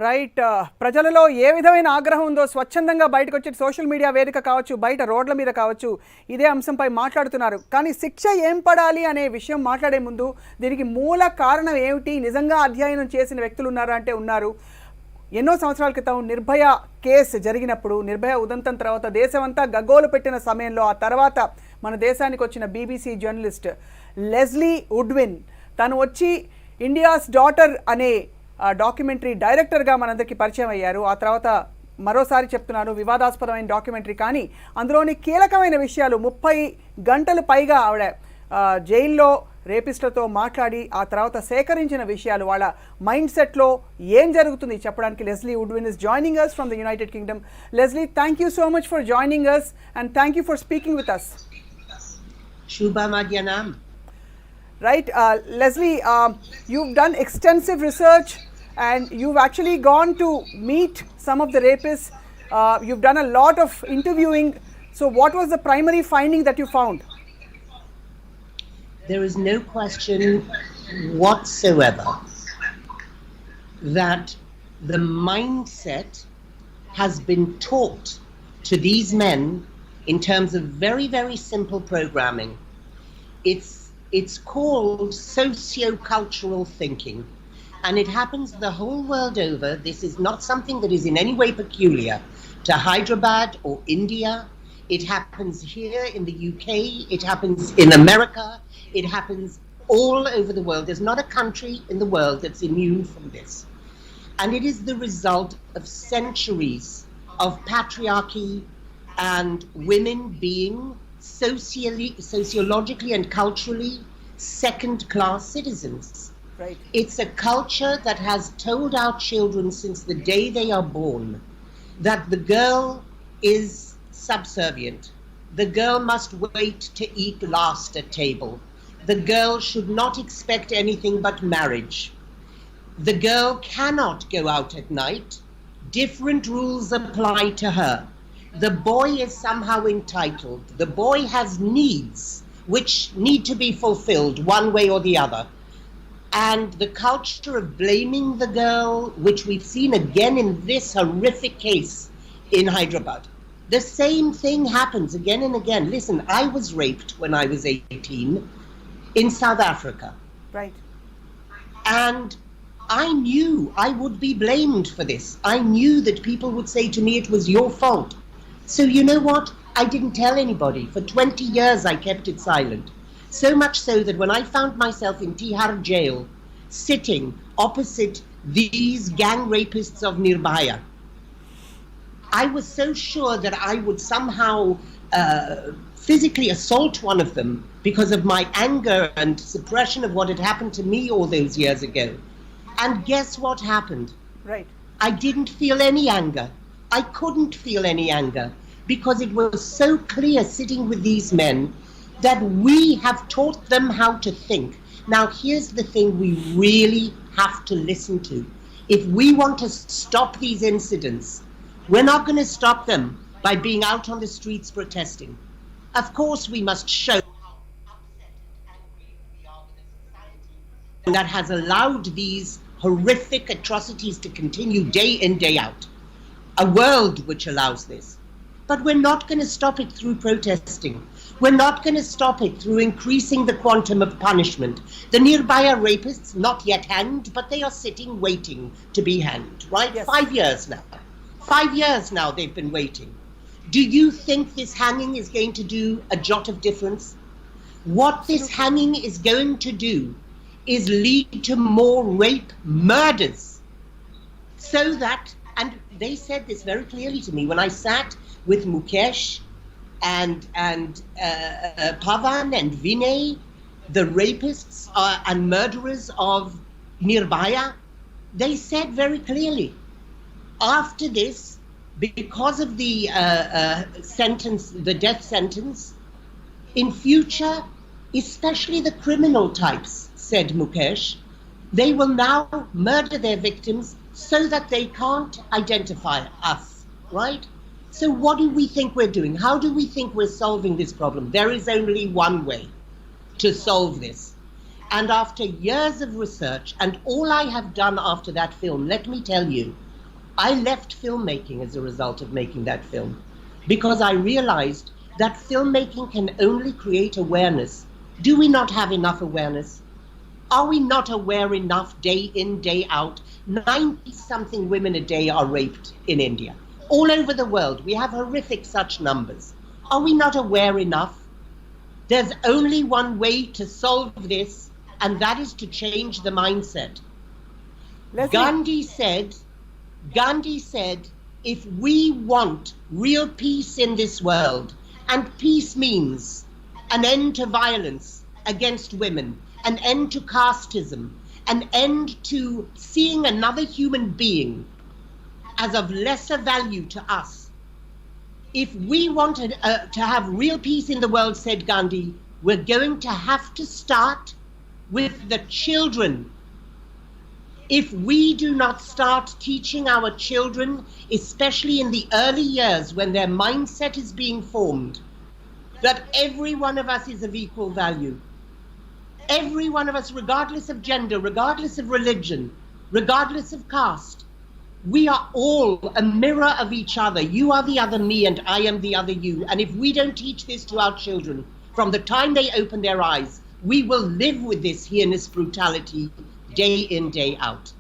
Right. ప్రజలలో ఏ విధమైన ఆగ్రహం ఉందో స్వచ్ఛందంగా బయటకు వచ్చి సోషల్ మీడియా వేదిక కావచ్చు, బయట రోడ్ల మీద కావచ్చు, ఇదే అంశంపై మాట్లాడుతున్నారు. కానీ శిక్ష ఏం పడాలి అనే విషయం మాట్లాడే ముందు దీనికి మూల కారణం ఏమిటి, నిజంగా అధ్యయనం చేసిన వ్యక్తులు ఉన్నారా అంటే ఉన్నారు. ఎన్నో సంవత్సరాల క్రితం నిర్భయ కేసు జరిగినప్పుడు, నిర్భయ ఉదంతం తర్వాత దేశమంతా గగ్గోలు పెట్టిన సమయంలో, ఆ తర్వాత మన దేశానికి వచ్చిన బీబీసీ జర్నలిస్ట్ లెస్లీ ఉడ్విన్ తను వచ్చి ఇండియాస్ డాటర్ అనే డాక్యుమెంటరీ డైరెక్టర్గా మనందరికీ పరిచయం అయ్యారు. ఆ తర్వాత మరోసారి చెప్తున్నాను, వివాదాస్పదమైన డాక్యుమెంటరీ, కానీ అందులోని కీలకమైన విషయాలు 30 గంటలు పైగా ఆవిడ జైల్లో రేపిస్టులతో మాట్లాడి ఆ తర్వాత సేకరించిన విషయాలు, వాళ్ళ మైండ్ సెట్లో ఏం జరుగుతుంది చెప్పడానికి Leslie ఉడ్విన్ is joining us from the United Kingdom. Leslie, thank you so much for joining us and thank you for speaking with us. Shubha Madhyanam. Right, Leslie, you've done extensive research and you've actually gone to meet some of the rapists. You've done a lot of interviewing. So what was the primary finding that you found? There is no question whatsoever that the mindset has been taught to these men in terms of very, very simple programming. It's called socio-cultural thinking, and it happens the whole world over. This is not something that is in any way peculiar to Hyderabad or India. It happens here in the UK, it happens in America, it happens all over the world. There's not a country in the world that's immune from this. And it is the result of centuries of patriarchy and women being sociologically and culturally second-class citizens. Right. It's a culture that has told our children since the day they are born that the girl is subservient. The girl must wait to eat last at table. The girl should not expect anything but marriage. The girl cannot go out at night. Different rules apply to her. The boy is somehow entitled. The boy has needs which need to be fulfilled one way or the other. And the culture of blaming the girl, which we've seen again in this horrific case in Hyderabad. The same thing happens again and again. Listen, I was raped when I was 18 in South Africa. Right. And I knew I would be blamed for this. I knew that people would say to me it was your fault. So you know what? I didn't tell anybody. For 20 years I kept it silent. So much so that when I found myself in Tihar jail, sitting opposite these gang rapists of Nirbhaya, I was so sure that I would somehow physically assault one of them because of my anger and suppression of what had happened to me all those years ago. And guess what happened? Right. I didn't feel any anger. I couldn't feel any anger because it was so clear sitting with these men that we have taught them how to think. Now here's the thing we really have to listen to. If we want to stop these incidents, we're not going to stop them by being out on the streets protesting. Of course we must show how upset and angry we are with a society that has allowed these horrific atrocities to continue day in, day out. A world which allows this. But we're not going to stop it through protesting. We're not going to stop it through increasing the quantum of punishment. The Nirbhaya rapists, not yet hanged, but they are sitting waiting to be hanged, right? Yes. 5 years now. 5 years now they've been waiting. Do you think this hanging is going to do a jot of difference? What this hanging is going to do is lead to more rape murders. So that, and they said this very clearly to me when I sat with Mukesh and Pavan and Vinay, the rapists and murderers of Nirbhaya. They said very clearly, after this, because of the sentence, the death sentence, in future, especially the criminal types, said Mukesh, they will now murder their victims so that they can't identify us, right? So what do we think we're doing? How do we think we're solving this problem? There is only one way to solve this. And after years of research, and all I have done after that film, let me tell you, I left filmmaking as a result of making that film, because I realized that filmmaking can only create awareness. Do we not have enough awareness? Are we not aware enough day in, day out? 90-something women a day are raped in India. All over the world, we have horrific such numbers. Are we not aware enough? There's only one way to solve this, and that is to change the mindset. Leslee, Gandhi said, if we want real peace in this world, and peace means an end to violence against women, an end to casteism, an end to seeing another human being as of lesser value to us. If we wanted to have real peace in the world, said Gandhi, we're going to have to start with the children. If we do not start teaching our children, especially in the early years when their mindset is being formed, that every one of us is of equal value, every one of us, regardless of gender, regardless of religion, regardless of caste, we are all a mirror of each other. You are the other me and I am the other you. And if we don't teach this to our children from the time they open their eyes, we will live with this heinous brutality day in, day out.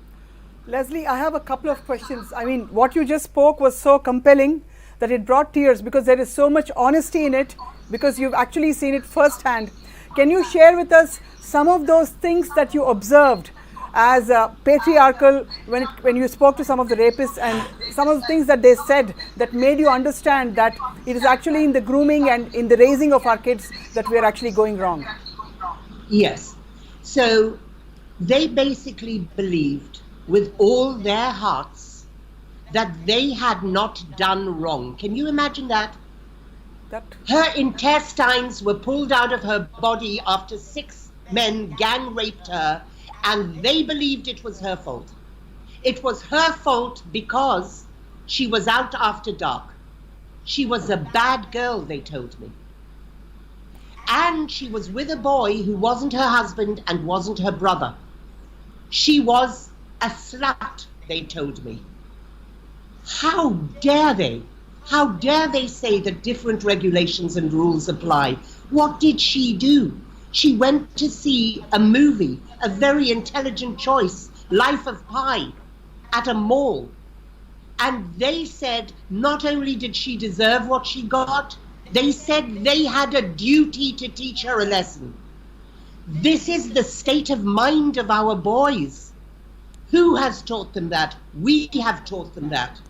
Leslee, I have a couple of questions. I mean, what you just spoke was so compelling that it brought tears, because there is so much honesty in it, because you've actually seen it firsthand. Can you share with us some of those things that you observed as patriarchal when you spoke to some of the rapists, and some of the things that they said that made you understand that it is actually in the grooming and in the raising of our kids that we are actually going wrong? Yes. So they basically believed with all their hearts that they had not done wrong. Can you imagine that? Her intestines were pulled out of her body after 6 men gang raped her, and they believed it was her fault. It was her fault because she was out after dark. She was a bad girl, they told me. And she was with a boy who wasn't her husband and wasn't her brother. She was a slut, they told me. How dare they? How dare they say that different regulations and rules apply? What did she do? She went to see a movie, a very intelligent choice, Life of Pi, at a mall. And they said not only did she deserve what she got, they said they had a duty to teach her a lesson. This is the state of mind of our boys. Who has taught them that? We have taught them that.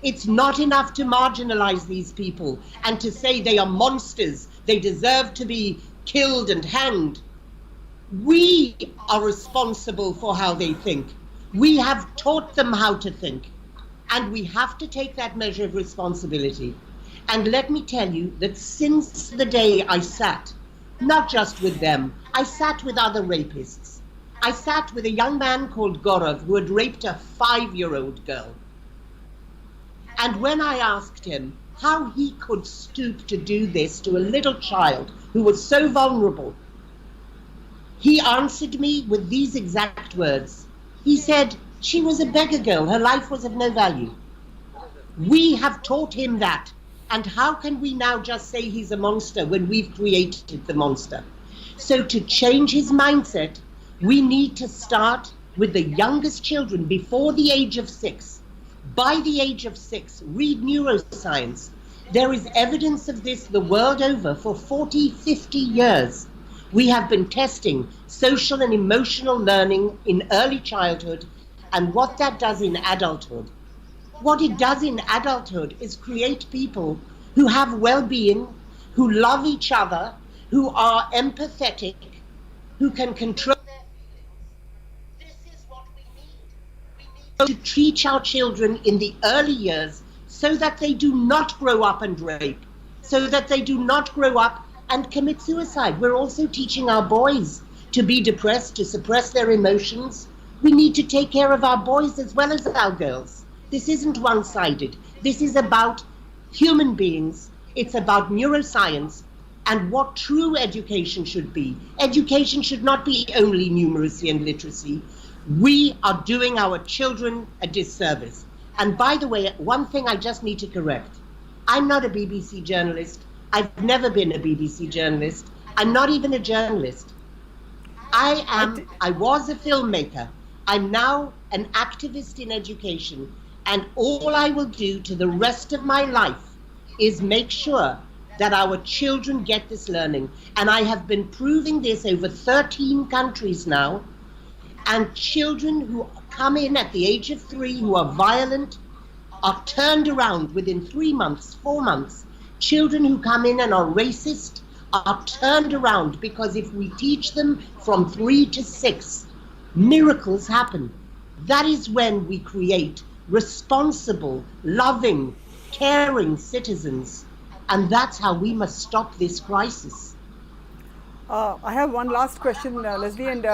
It's not enough to marginalize these people and to say they are monsters, they deserve to be killed and hanged. We are responsible for how they think. We have taught them how to think, and we have to take that measure of responsibility. And let me tell you that since the day I sat, not just with them, I sat with other rapists. I sat with a young man called Gaurav who had raped a 5-year-old girl. And when I asked him how he could stoop to do this to a little child who was so vulnerable, he answered me with these exact words. He said, she was a beggar girl, her life was of no value. We have taught him that. And how can we now just say he's a monster when we've created the monster? So to change his mindset, we need to start with the youngest children before the age of 6. By the age of 6, read neuroscience. There is evidence of this the world over for 40, 50 years. We have been testing social and emotional learning in early childhood and what that does in adulthood. What it does in adulthood is create people who have well-being, who love each other, who are empathetic, who can control their feelings. This is what we need. We need to teach our children in the early years so that they do not grow up and rape, so that they do not grow up and commit suicide. We're also teaching our boys to be depressed, to suppress their emotions. We need to take care of our boys as well as our girls. This isn't one-sided. This is about human beings. It's about neuroscience. and what true education should be. Education should not be only numeracy and literacy. We are doing our children a disservice. And by the way, one thing I just need to correct. I'm not a BBC journalist. I've never been a BBC journalist. I'm not even a journalist. I was a filmmaker. I'm now an activist in education. And all I will do to the rest of my life is make sure that our children get this learning. And I have been proving this over 13 countries now. And children who come in at the age of 3 who are violent are turned around within 3 months, 4 months. Children who come in and are racist are turned around, because if we teach them from 3 to 6, miracles happen. That is when we create responsible, loving, caring citizens. And that's how we must stop this crisis. I have one last question, Leslie, and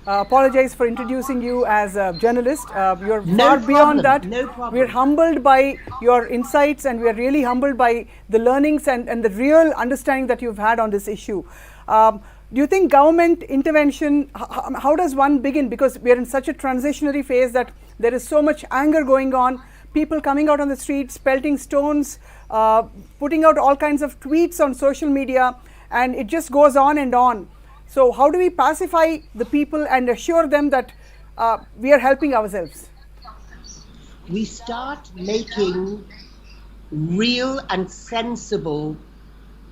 apologize for introducing you as a journalist. You're far beyond that. No problem. We're humbled by your insights, and we're really humbled by the learnings and the real understanding that you've had on this issue. Do you think government intervention, how does one begin? Because we're in such a transitionary phase that there is so much anger going on, people coming out on the streets, pelting stones, putting out all kinds of tweets on social media, and it just goes on and on. So how do we pacify the people and assure them that we are helping ourselves? We start making real and sensible,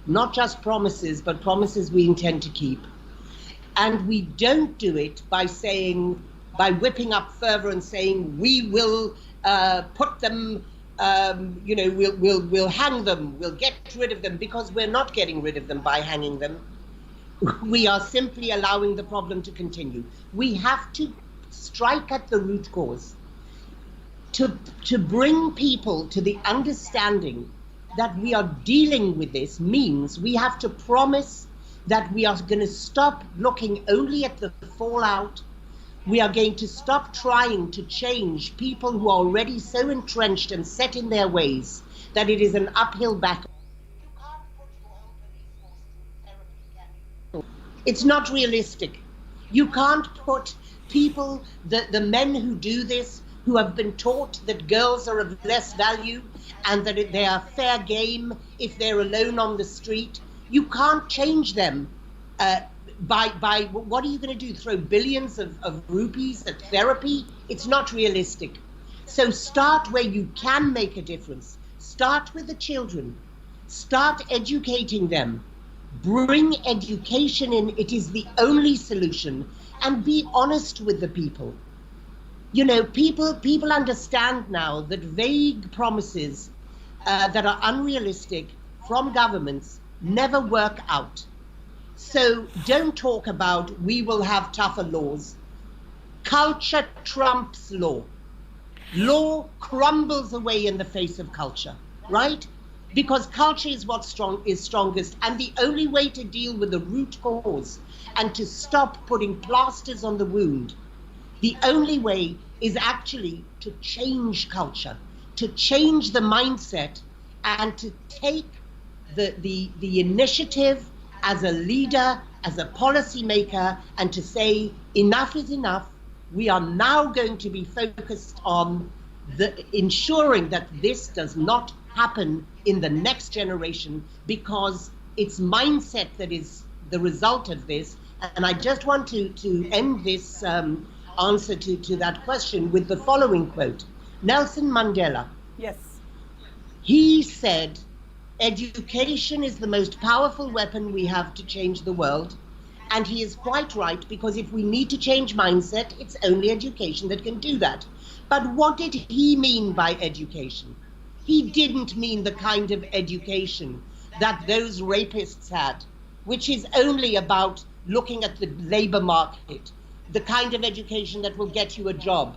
not just promises, but promises we intend to keep. And we don't do it by whipping up fervor and saying, we will put them, we'll hang them, we'll get rid of them, because we're not getting rid of them by hanging them. We are simply allowing the problem to continue. We have to strike at the root cause. To bring people to the understanding that we are dealing with this means we have to promise that we are going to stop looking only at the fallout. We are going to stop trying to change people who are already so entrenched and set in their ways that it is an uphill battle. It's not realistic. You can't put people, the men who do this, who have been taught that girls are of less value and that they are fair game if they're alone on the street. You can't change them by what are you going to do? Throw billions of rupees at therapy? It's not realistic. So start where you can make a difference. Start with the children. Start educating them. Bring education in. It is the only solution. And be honest with the people. You know, people understand now that vague promises that are unrealistic from governments never work out. So don't talk about we will have tougher laws. Culture trumps law. Law crumbles away in the face of culture, right? Because culture is what is strongest, and the only way to deal with the root cause and to stop putting plasters on the wound, the only way is actually to change culture, to change the mindset, and to take the initiative as a leader, as a policymaker, and to say enough is enough. We are now going to be focused on ensuring that this does not happen in the next generation, because it's mindset that is the result of this. And I just want to end this answer to that question with the following quote. Nelson Mandela. Yes. He said, education is the most powerful weapon we have to change the world. And he is quite right, because if we need to change mindset, it's only education that can do that. But what did he mean by education? He didn't mean the kind of education that those rapists had, which is only about looking at the labor market, the kind of education that will get you a job.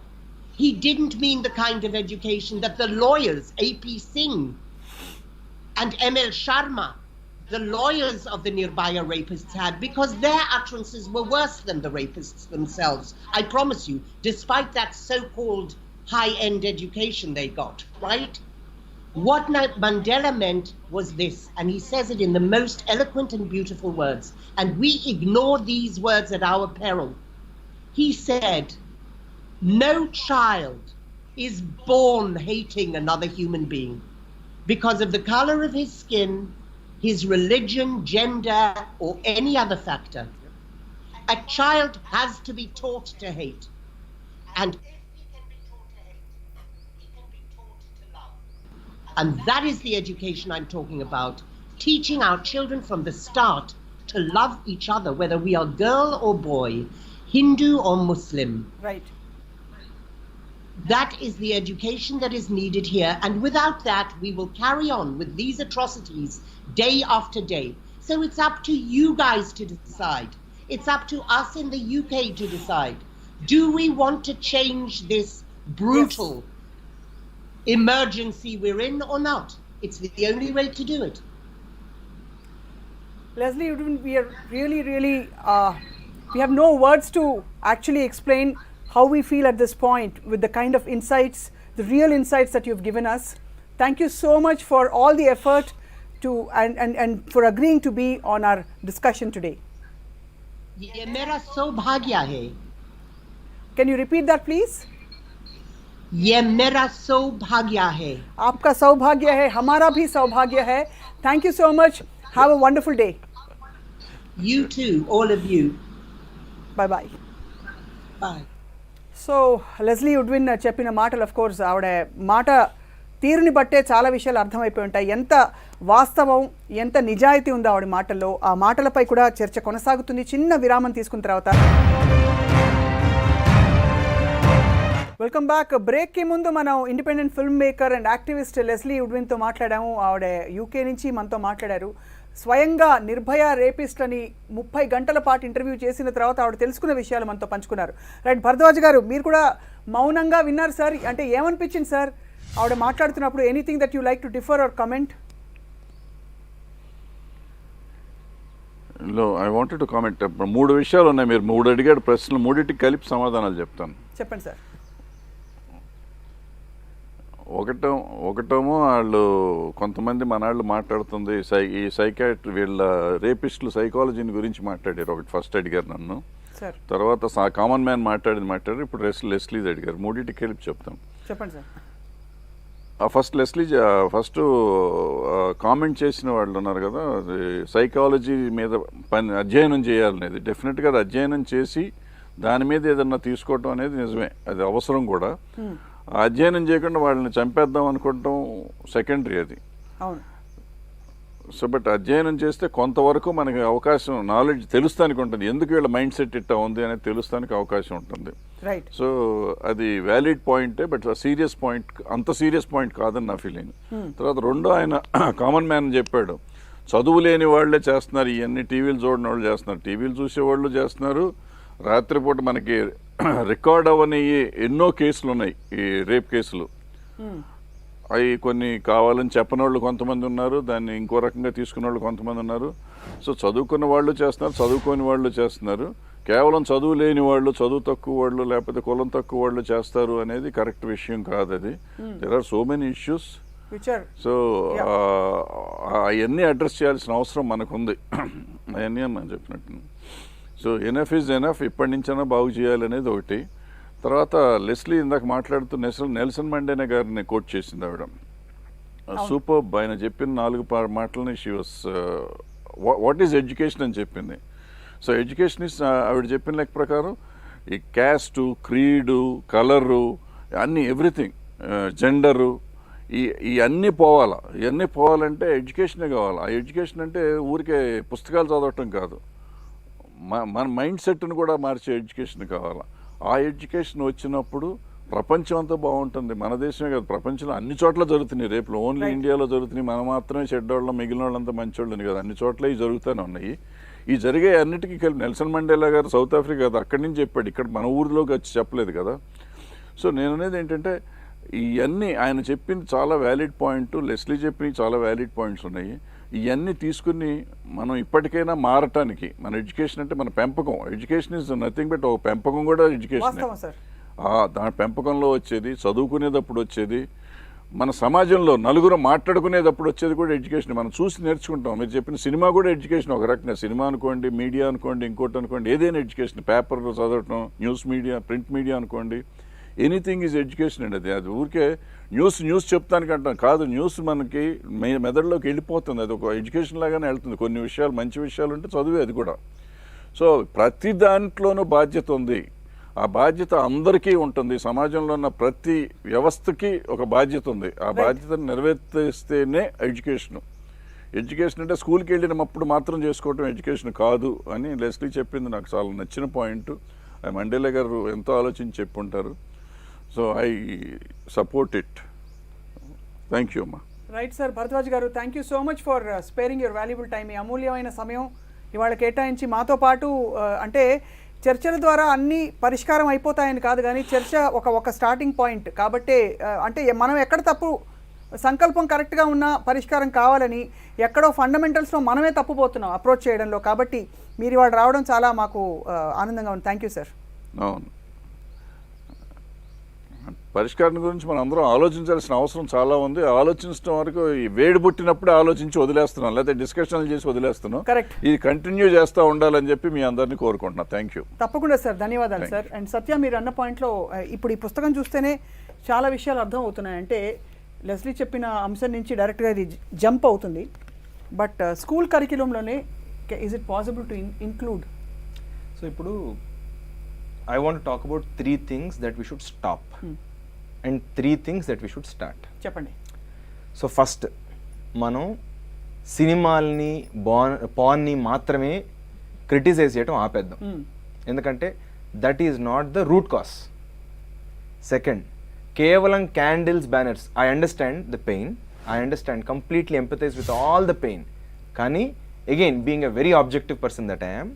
He didn't mean the kind of education that the lawyers, A.P. Singh and M.L. Sharma, the lawyers of the Nirbhaya rapists had, because their utterances were worse than the rapists themselves. I promise you, despite that so-called high-end education they got, right? What Mandela meant was this, and he says it in the most eloquent and beautiful words, and we ignore these words at our peril. He said, no child is born hating another human being because of the color of his skin, his religion, gender, or any other factor. A child has to be taught to hate. And if he can be taught to hate, he can be taught to love. And that is the education I'm talking about. Teaching our children from the start to love each other, whether we are girl or boy, Hindu or Muslim. Right. That is the education that is needed here. And without that, we will carry on with these atrocities day after day. So it's up to you guys to decide. It's up to us in the UK to decide. Do we want to change this brutal emergency we're in or not? It's the only way to do it. Leslee Udwin, we are really, we have no words to actually explain how we feel at this point with the kind of insights, the real insights that you've given us. Thank you so much for all the effort to and for agreeing to be on our discussion today. Ye mera saubhagya hai. Can you repeat that please? Ye mera saubhagya hai. आपका सौभाग्य है, हमारा भी सौभाग्य है. Thank you so much. Have a wonderful day. You too, all of you. Bye bye. Bye. So Leslie ఉడ్విన్ చెప్పిన మాటలు of course ఆవిడ మాట తీరుని బట్టే చాలా విషయాలు అర్థమైపోయి ఉంటాయి. ఎంత వాస్తవం, ఎంత నిజాయితీ ఉందో ఆవిడ మాటల్లో. ఆ మాటలపై కూడా చర్చ కొనసాగుతుంది. చిన్న విరామం తీసుకున్న తర్వాత వెల్కమ్ బ్యాక్. బ్రేక్కి ముందు మనం independent film maker and activist Leslie ఉడ్విన్తో మాట్లాడాము. ఆవిడ యూకే నుంచి మనతో మాట్లాడారు. స్వయంగా నిర్భయ రేపిస్ట్లని 30 గంటల పాటు ఇంటర్వ్యూ చేసిన తర్వాత ఆవిడ తెలుసుకున్న విషయాలు మనతో పంచుకున్నారు. రైట్, భరద్వాజ్ గారు మీరు కూడా మౌనంగా విన్నారు సార్. అంటే ఏమనిపించింది సార్ ఆవిడ మాట్లాడుతున్నప్పుడు? Anything that you like to differ or comment? I wanted to comment. 3 విషయాలు ఉన్నాయి. మీరు 3 అడిగాడు ప్రశ్నలు, 3టికి కలిపి సమాధానాలు చెప్తాను. చెప్పండి సార్. ఒకటేమో వాళ్ళు కొంతమంది మనాళ్ళు మాట్లాడుతుంది ఈ సైకాట్రీ వీళ్ళ రేపిస్టులు సైకాలజీని గురించి మాట్లాడారు. ఒకటి ఫస్ట్ అడిగారు నన్ను, తర్వాత కామన్ మ్యాన్ మాట్లాడారు, ఇప్పుడు లెస్లీది అడిగారు. 3టికి కలిపి చెప్తాం. చెప్పండి సార్. ఫస్ట్ కామెంట్ చేసిన వాళ్ళు ఉన్నారు కదా, సైకాలజీ మీద అధ్యయనం చేయాలనేది. డెఫినెట్గా అది అధ్యయనం చేసి దాని మీద ఏదన్నా తీసుకోవటం అనేది నిజమే, అది అవసరం కూడా. అధ్యయనం చేయకుండా వాళ్ళని చంపేద్దాం అనుకోవటం సెకండరీ అది. సో బట్ అధ్యయనం చేస్తే కొంతవరకు మనకి అవకాశం, నాలెడ్జ్ తెలుస్తానికి ఉంటుంది. ఎందుకు వీళ్ళ మైండ్ సెట్ ఇట్టా ఉంది అనేది తెలుస్తానికి అవకాశం ఉంటుంది. సో అది వ్యాలిడ్ పాయింటే, బట్ సీరియస్ పాయింట్, అంత సీరియస్ పాయింట్ కాదని నా ఫీలింగ్. తర్వాత రెండో ఆయన కామన్ మ్యాన్ చెప్పాడు, చదువు లేని వాళ్ళే చేస్తున్నారు ఇవన్నీ, టీవీలు చూడని వాళ్ళు చేస్తున్నారు, టీవీలు చూసేవాళ్ళు చేస్తున్నారు. రాత్రిపూట మనకి రికార్డ్ అవ్వని ఎన్నో కేసులు ఉన్నాయి, ఈ రేప్ కేసులు. అవి కొన్ని కావాలని చెప్పని వాళ్ళు కొంతమంది ఉన్నారు, దాన్ని ఇంకో రకంగా తీసుకున్న వాళ్ళు కొంతమంది ఉన్నారు. సో చదువుకున్న వాళ్ళు చేస్తున్నారు, చదువుకోని వాళ్ళు చేస్తున్నారు. కేవలం చదువు లేని వాళ్ళు, చదువు తక్కువ వాళ్ళు, లేకపోతే కులం తక్కువ వాళ్ళు చేస్తారు అనేది కరెక్ట్ విషయం కాదు. అది there are so many issues. So అవన్నీ అడ్రస్ చేయాల్సిన అవసరం మనకుంది. అవన్నీ మనం చెప్పినట్టు. సో ఎనఫ్ ఈజ్ ఎనఫ్, ఇప్పటి నుంచైనా బాగు చేయాలనేది ఒకటి. తర్వాత లెస్లీ ఇందాక మాట్లాడుతూ నెల్సన్ మండేలా గారిని కోట్ చేసింది ఆవిడ. సూపర్. ఆయన చెప్పిన 4 మాటలని she was what is education అని చెప్పింది. సో ఎడ్యుకేషన్ ఇస్, ఆవిడ చెప్పిన లెక్క ప్రకారం ఈ క్యాస్టు, క్రీడు, కలరు, అన్నీ, ఎవ్రీథింగ్, జెండరు, ఇవన్నీ పోవాలా. ఇవన్నీ పోవాలంటే ఎడ్యుకేషనే కావాలి. ఆ ఎడ్యుకేషన్ అంటే ఊరికే పుస్తకాలు చదవటం కాదు, మన మైండ్ సెట్ను కూడా మార్చే ఎడ్యుకేషన్ కావాలి. ఆ ఎడ్యుకేషన్ వచ్చినప్పుడు ప్రపంచం అంతా బాగుంటుంది. మన దేశమే కాదు, ప్రపంచంలో అన్ని చోట్ల జరుగుతున్నాయి రేపులు. ఓన్లీ ఇండియాలో జరుగుతున్నాయి, మనం మాత్రమే చెడ్డోళ్ళం, మిగిలిన వాళ్ళంతా మంచోళ్ళని కాదు, అన్ని చోట్ల ఇవి జరుగుతూనే ఉన్నాయి. ఈ జరిగే అన్నిటికీ కలిపి నెల్సన్ మండేలా గారు సౌత్ ఆఫ్రికా కాదు, అక్కడి నుంచి చెప్పాడు, ఇక్కడ మన ఊరిలోకి వచ్చి చెప్పలేదు కదా. సో నేను అనేది ఏంటంటే, ఇవన్నీ ఆయన చెప్పింది చాలా వ్యాలిడ్ పాయింట్, లెస్లీ చెప్పినవి చాలా వ్యాలిడ్ పాయింట్స్ ఉన్నాయి. ఇవన్నీ తీసుకుని మనం ఇప్పటికైనా మారటానికి, మన ఎడ్యుకేషన్ అంటే మన పెంపకం, ఎడ్యుకేషన్ ఇస్ నథింగ్ బట్ ఒక పెంపకం కూడా ఎడ్యుకేషన్. దాని పెంపకంలో వచ్చేది, చదువుకునేటప్పుడు వచ్చేది, మన సమాజంలో నలుగురు మాట్లాడుకునేటప్పుడు వచ్చేది కూడా ఎడ్యుకేషన్. మనం చూసి నేర్చుకుంటాం. మీరు చెప్పిన సినిమా కూడా ఎడ్యుకేషన్ ఒక రకంగా. సినిమా అనుకోండి, మీడియా అనుకోండి, ఇంకోటి అనుకోండి, ఏదైనా ఎడ్యుకేషన్. పేపర్లో చదవటం, న్యూస్ మీడియా, ప్రింట్ మీడియా అనుకోండి, ఎనీథింగ్ ఈజ్ ఎడ్యుకేషన్ అండి. అది ఊరికే న్యూస్ చెప్తానికి అంటాం కాదు. న్యూస్ మనకి మెదడులోకి వెళ్ళిపోతుంది. అది ఒక ఎడ్యుకేషన్ లాగానే వెళ్తుంది. కొన్ని విషయాలు, మంచి విషయాలు ఉంటే చదివే అది కూడా. సో ప్రతి దాంట్లోనూ బాధ్యత ఉంది. ఆ బాధ్యత అందరికీ ఉంటుంది. సమాజంలో ఉన్న ప్రతి వ్యవస్థకి ఒక బాధ్యత ఉంది. ఆ బాధ్యతను నెరవేర్తేస్తేనే ఎడ్యుకేషను. ఎడ్యుకేషన్ అంటే స్కూల్కి వెళ్ళినప్పుడు మాత్రం చేసుకోవటం ఎడ్యుకేషన్ కాదు అని లెస్లీ చెప్పింది నాకు చాలా నచ్చిన పాయింట్. మండేలా గారు ఎంతో ఆలోచించి చెప్పుంటారు. So I support it. Thank you అమ్మా. Right sir. Bharadwaj garu, thank you so much for sparing your valuable time. ఈ అమూల్యమైన సమయం ఇవాళ కేటాయించి మాతో పాటు అంటే చర్చల ద్వారా అన్నీ పరిష్కారం అయిపోతాయని కాదు, కానీ చర్చ ఒక స్టార్టింగ్ పాయింట్ కాబట్టి అంటే మనం ఎక్కడ తప్పు సంకల్పం కరెక్ట్గా ఉన్న పరిష్కారం కావాలని ఎక్కడో ఫండమెంటల్స్లో మనమే తప్పుపోతున్నాం అప్రోచ్ చేయడంలో. కాబట్టి మీరు ఇవాళ రావడం చాలా మాకు ఆనందంగా ఉంది. Thank you sir. అవును, పరిష్కారం గురించి మనం అందరం ఆలోచించాల్సిన అవసరం చాలా ఉంది. ఆలోచించడం వరకు ఈ వేడి పుట్టినప్పుడే ఆలోచించి వదిలేస్తున్నాం, లేకపోతే డిస్కషన్లు చేసి వదిలేస్తున్నాం. కరెక్ట్. ఇది కంటిన్యూ చేస్తూ ఉండాలని చెప్పి మీ అందరినీ కోరుకుంటున్నాను. Thank you. తప్పకుండా సార్, ధన్యవాదాలు సార్. అండ్ సత్య, మీరు అన్న పాయింట్లో ఇప్పుడు ఈ పుస్తకం చూస్తేనే చాలా విషయాలు అర్థం అవుతున్నాయి. అంటే లెస్లీ చెప్పిన అంశం నుంచి డైరెక్ట్గా ఇది జంప్ అవుతుంది. బట్ స్కూల్ కరిక్యులంలోనే is it possible to include? So ఇప్పుడు I want talk about 3 things that we should stop and 3 things that we should start. చెప్పండి. సో ఫస్ట్, మనం సినిమాల్ని పాన్ని మాత్రమే క్రిటిసైజ్ చేయడం ఆపేద్దాం. ఎందుకంటే that is not the root cause. Second, కేవలం candles, banners, I understand the pain, I understand, completely empathise with all the pain. కానీ again, being a very objective person that I am,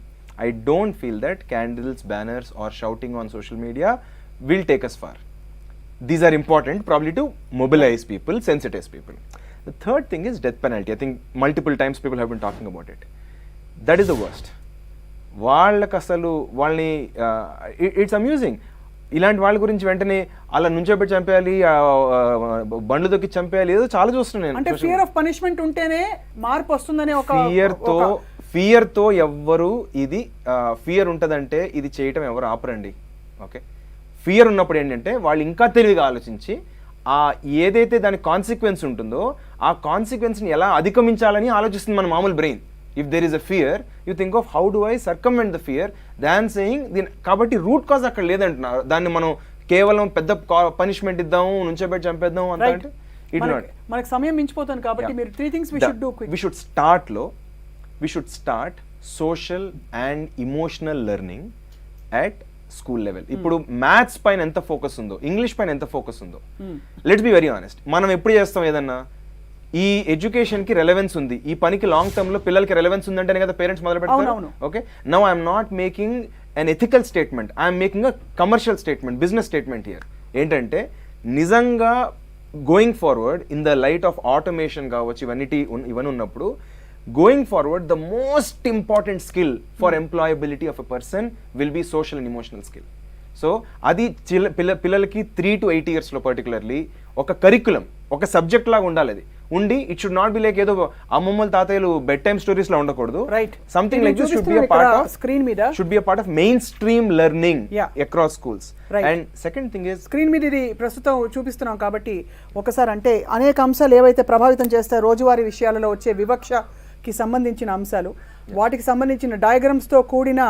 I don't feel that candles, banners or shouting on social media will take us far. These are important probably to mobilize people, sensitize people. The third thing is death penalty. I think multiple times people have been talking about it. That is the worst. వాళ్ళని it's amusing. ఇలాంటి వాళ్ళ గురించి వెంటనే అలా నుంచోబెట్టి చంపేయాలి, బండ్లు దొక్కి చంపేయాలి, ఏదో చాలా చూస్తున్నాను. అంటే ఫియర్ ఆఫ్ పనిష్మెంట్ ఉంటేనే మార్పు వస్తుందనే ఒక ఫియర్తో ఎవ్వరు ఇది ఫియర్ ఉంటుందంటే ఇది చేయటం ఎవరు ఆపరండి. ఓకే, ఫియర్ ఉన్నప్పుడు ఏంటంటే వాళ్ళు ఇంకా తెలివిగా ఆలోచించి ఏదైతే దాని కాన్సిక్వెన్స్ ఉంటుందో ఆ కాన్సిక్వెన్స్ని ఎలా అధిగమించాలని ఆలోచిస్తుంది మన మామూలు brain. If there is a fear, you think of how do I circumvent the fear than saying కాబట్టి రూట్ కాజ్ అక్కడ లేదంటున్నారు. దాన్ని మనం కేవలం పెద్ద పనిష్మెంట్ ఇద్దాము, నుంచోబెట్టి చంపేద్దాం అంటే ఇట్ నాట్. మనకి సమయం మించిపోతుంది కాబట్టి మీరు 3 things we should do quick. We should start social and emotional learning at school level. ఇప్పుడు మ్యాథ్స్ పైన ఎంత ఫోకస్ ఉందో, ఇంగ్లీష్ పైన ఎంత ఫోకస్ ఉందో, లెట్స్ బి వెరీ ఆనెస్ట్. మనం ఎప్పుడు చేస్తాం ఏదన్నా, ఈ ఎడ్యుకేషన్కి రెలవెన్స్ ఉంది, ఈ పనికి లాంగ్ టర్మ్ లో పిల్లలకి రెలవెన్స్ ఉందంటేనే కదా పేరెంట్స్ మొదలు పెడతారు. Okay, now I'm not making an ethical statement, I'm making a commercial statement, business statement here. ఏంటంటే నిజంగా going forward in the light of automation కావచ్చు, ఇవన్నీ ఉన్నప్పుడు going forward, the most important skill for employability of a person will be social and emotional skill. So adi పిల్లలకి 3 to 8 years లో particularly ఒక curriculum, ఒక subject లాగా ఉండాలి. అది ఉండి it should not be like ఏదో అమ్మమ్మల తాతయ్యలు బెడ్ టైమ్ స్టోరీస్ లా ఉండకూడదు. Right, something like this should be a part of screen మీద, should be a part of mainstream learning across schools. And second thing is, screen మీద ఇది ప్రస్తుతం చూపిస్తున్నాం కాబట్టి ఒకసారి అంటే అనేక అంశాలు ఏవైతే ప్రభావితం చేస్తాయో రోజువారీ విషయాలలో వచ్చే వివక్షకి సంబంధించిన అంశాలు, వాటికి సంబంధించిన డయాగ్రామ్స్తో కూడిన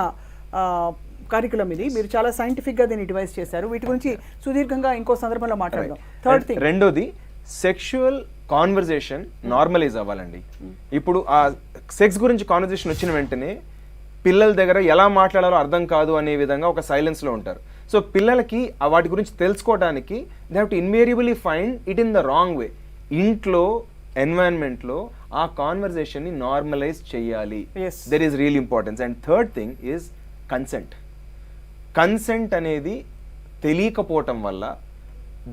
కరికులం ఇది. మీరు చాలా సైంటిఫిక్గా దీన్ని డివైస్ చేశారు. వీటి గురించి సుదీర్ఘంగా ఇంకో సందర్భంలో మాట్లాడదాం. థర్డ్ థింగ్, రెండోది సెక్షువల్ కాన్వర్జేషన్ నార్మలైజ్ అవ్వాలండి. ఇప్పుడు ఆ సెక్స్ గురించి కాన్వర్జేషన్ వచ్చిన వెంటనే పిల్లల దగ్గర ఎలా మాట్లాడాలో అర్థం కాదు అనే విధంగా ఒక సైలెన్స్లో ఉంటారు. సో పిల్లలకి వాటి గురించి తెలుసుకోవడానికి they have to invariably find it in the wrong way. ఇంట్లో ఎన్వైరన్మెంట్లో ఆ కాన్వర్జేషన్ని నార్మలైజ్ చేయాలి. There is real importance. And third thing is consent అనేది తెలియకపోవటం వల్ల,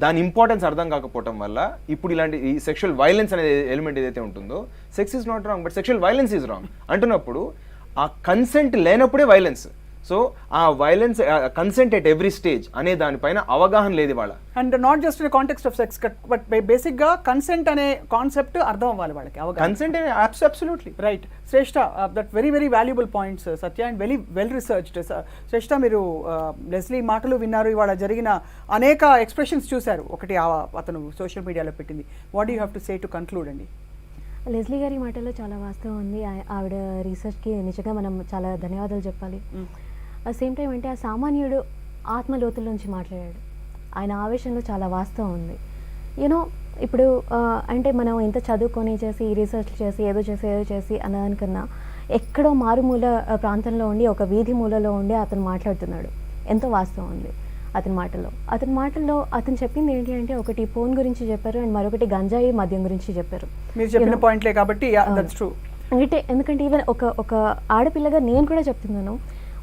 దాని ఇంపార్టెన్స్ అర్థం కాకపోవటం వల్ల ఇప్పుడు ఇలాంటి ఈ సెక్షువల్ వైలెన్స్ అనే ఎలిమెంట్ ఏదైతే ఉంటుందో, sex is not wrong but sexual violence is wrong అంటున్నప్పుడు ఆ కన్సెంట్ లేనప్పుడే వైలెన్స్. సో ఆ violence consent at every stage అనే దానిపైన అవగాహన లేదు వాళ్ళ. And not just in context of sex but basic గా కన్సెంట్ అనే కాన్సెప్ట్ అర్థం అవ్వాలి వాళ్ళకి. Consent absolutely right. Shreshtha, that very very valuable points సత్య అండ్ వెల్ రిసర్చ్డ్. శ్రేష్ఠ, మీరు లెస్లీ మాటలు విన్నారు, ఇవాళ జరిగిన అనేక ఎక్స్ప్రెషన్స్ చూశారు. ఒకటి అతను సోషల్ మీడియాలో పెట్టింది. What you have to say to conclude అండి? లెస్లీ గారి మాటల్లో చాలా వాస్తవం ఉంది. ఆవిడ రీసెర్చ్కి నిజంగా మనం చాలా ధన్యవాదాలు చెప్పాలి. సేమ్ టైం అంటే ఆ సామాన్యుడు ఆత్మలోతుల నుంచి మాట్లాడాడు. ఆయన ఆవేశంలో చాలా వాస్తవం ఉంది. యూనో ఇప్పుడు అంటే మనం ఇంత చదువుకొని చేసి రీసెర్చ్ చేసి ఏదో చేసి అన్నదానికన్నా ఎక్కడో మారుమూల ప్రాంతంలో ఉండి ఒక వీధి మూలలో ఉండి అతను మాట్లాడుతున్నాడు. ఎంతో వాస్తవం ఉంది అతని మాటల్లో అతను చెప్పింది ఏంటి అంటే, ఒకటి ఫోన్ గురించి చెప్పారు అండ్ మరొకటి గంజాయి మద్యం గురించి చెప్పారు. మీరు చెప్పిన పాయింట్లే కాబట్టి దట్స్ ట్రూ. ఎందుకంటే ఈవెన్ ఒక ఆడపిల్లగా నేను కూడా చెప్తున్నాను,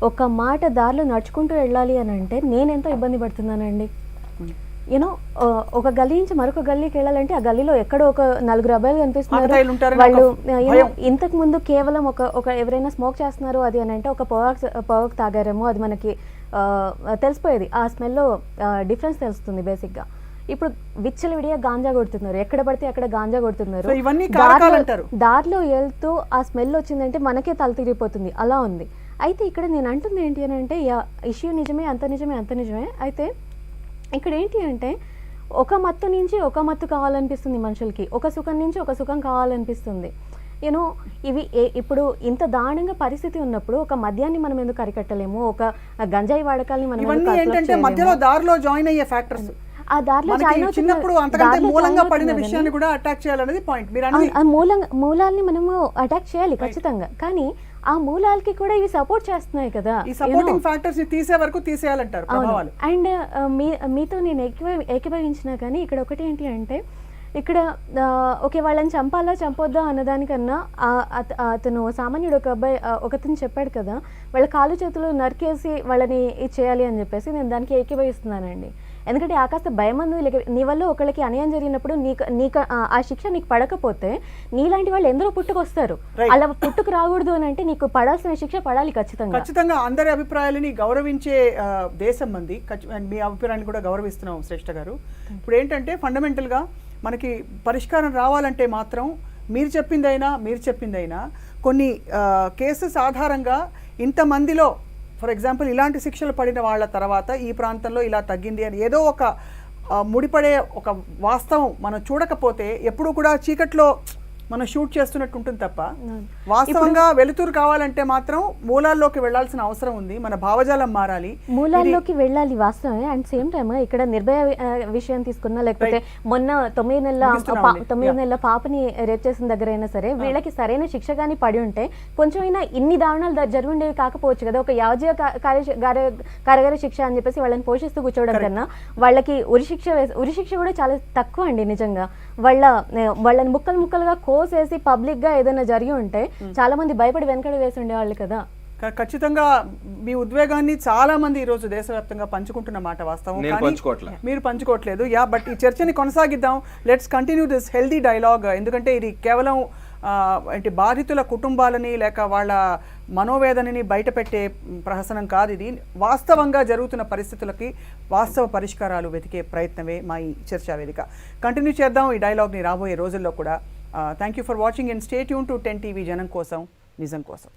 ఒక మాట దారిలో నడుచుకుంటూ వెళ్ళాలి అని అంటే నేను ఎంతో ఇబ్బంది పడుతున్నానండి. యూనో ఒక గల్లీ నుంచి మరొక గల్లీకి వెళ్ళాలంటే ఆ గల్లీలో ఎక్కడో ఒక 4 అబ్బాయిలు కనిపిస్తున్నారు. వాళ్ళు ఇంతకు ముందు కేవలం ఒక ఎవరైనా స్మోక్ చేస్తున్నారు అది అని అంటే ఒక పొగాకు తాగారేమో అది మనకి తెలిసిపోయేది. ఆ స్మెల్లో డిఫరెన్స్ తెలుస్తుంది బేసిక్గా. ఇప్పుడు విచ్చలవిడిగా గాంజా కొడుతున్నారు, ఎక్కడ పడితే అక్కడ గాంజా కొడుతున్నారు. దారిలో వెళ్తూ ఆ స్మెల్ వచ్చిందంటే మనకే తల తిరిగిపోతుంది, అలా ఉంది. అయితే ఇక్కడ నేను అంటుంది ఏంటి అని అంటే, ఇష్యూ నిజమే, అంత నిజమే. అయితే ఇక్కడ ఏంటి అంటే, ఒక మత్తు నుంచి ఒక మత్తు కావాలనిపిస్తుంది మనుషులకి, ఒక సుఖం నుంచి ఒక సుఖం కావాలనిపిస్తుంది. యూనో ఇవి ఇప్పుడు ఇంత దారుణంగా పరిస్థితి ఉన్నప్పుడు ఒక మద్యాన్ని మనం ఎందుకు అరికట్టలేము, ఒక గంజాయి వాడకాన్ని మనం మధ్యలో దారిలో జాయిన్ అయ్యే ఫ్యాక్టర్స్, ఆ దారిలో చిన్నప్పుడు అంతకంటే మూలంగా పడిన విషయాన్ని కూడా అటాక్ చేయాలనేది పాయింట్. మూలాల్ని మనము అటాక్ చేయాలి ఖచ్చితంగా, కానీ ఆ మూలాలకి కూడా ఇవి సపోర్ట్ చేస్తున్నాయి కదా. ఈ సపోర్టింగ్ ఫ్యాక్టర్స్ ని తీసే వరకు తీసేయాలంటారు ప్రభావాలు. అండ్ మీతో నేను ఏకీభవించినా కానీ ఇక్కడ ఒకటి ఏంటి అంటే, ఇక్కడ ఓకే వాళ్ళని చంపాలా చంపొద్దా అన్నదానికన్నా అతను సామాన్యుడు ఒకతను చెప్పాడు కదా, వాళ్ళ కాలు చేతులు నరికేసి వాళ్ళని చేయాలి అని చెప్పేసి, నేను దానికి ఏకీభవిస్తున్నానండి. ఎందుకంటే కాస్త భయం నీ వల్ల ఒకళ్ళకి అన్యాయం జరిగినప్పుడు నీకు ఆ శిక్ష నీకు పడకపోతే నీలాంటి వాళ్ళు ఎందరో పుట్టుకొస్తారు. అలా పుట్టుకు రాకూడదు అని అంటే నీకు పడాల్సిన శిక్ష పడాలి ఖచ్చితంగా. అందరి అభిప్రాయాలని గౌరవించే దేశం మంది. మీ అభిప్రాయాన్ని కూడా గౌరవిస్తున్నాం శ్రేష్ఠ గారు. ఇప్పుడు ఏంటంటే ఫండమెంటల్ గా మనకి పరిష్కారం రావాలంటే మాత్రం మీరు చెప్పిందైనా కొన్ని కేసెస్ ఆధారంగా ఇంతమందిలో, ఫర్ ఎగ్జాంపుల్ ఇలాంటి శిక్షలు పడిన వాళ్ళ తర్వాత ఈ ప్రాంతంలో ఇలా తగ్గింది అని ఏదో ఒక ముడిపడే ఒక వాస్తవం మనం చూడకపోతే ఎప్పుడు కూడా చీకట్లో మనం షూట్ చేస్తున్నట్టు ఉంటుంది తప్ప, వాస్తవంగా వెలుతురు కావాలంటే మాత్రం మూలాల్లోకి వెళ్లాల్సిన అవసరం ఉంది. మన భావజాలం మారాలి, మూలాల్లోకి వెళ్ళాలి వాస్తవమే. అండ్ సేమ్ టైమ్ ఇక్కడ నిర్భయ విషయం తీసుకున్నా, లేకపోతే మొన్న 9 నెలల పాపని రేప్ చేసిన దగ్గర అయినా సరే వీళ్ళకి సరైన శిక్ష గానీ పడి ఉంటే కొంచెమైనా ఇన్ని దారుణాలు జరుగుండేవి కాకపోవచ్చు కదా. ఒక యావజీవ కారాగార శిక్ష అని చెప్పేసి వాళ్ళని పోషిస్తూ కూర్చోవడం కన్నా వాళ్ళకి ఉరిశిక్ష కూడా చాలా తక్కువ అండి నిజంగా. వాళ్ళని ముక్కలుగా కోసేసి పబ్లిక్ గా ఏదైనా జరిగి ఉంటే చాలా మంది భయపడి వెనకడ వేసి ఉండేవాళ్ళు కదా. ఖచ్చితంగా మీ ఉద్వేగాన్ని చాలా మంది ఈ రోజు దేశవ్యాప్తంగా పంచుకుంటున్న మాట వాస్తవం. మీరు పంచుకోవట్లేదు. బట్ ఈ చర్చని కొనసాగిద్దాం. Let's continue this healthy dialogue. ఎందుకంటే ఇది కేవలం అంటే బాధితుల కుటుంబాలని లేక వాళ్ళ మనోవేదనని బయటపెట్టే ప్రహసనం కాదు. ఇది వాస్తవంగా జరుగుతున్న పరిస్థితులకి వాస్తవ పరిష్కారాలు వెతికే ప్రయత్నమే మా ఈ చర్చా వేదిక. కంటిన్యూ చేద్దాం ఈ డైలాగ్ని రాబోయే రోజుల్లో కూడా. Thank you for watching and stay tune to 10 TV. జనం కోసం నిజం కోసం.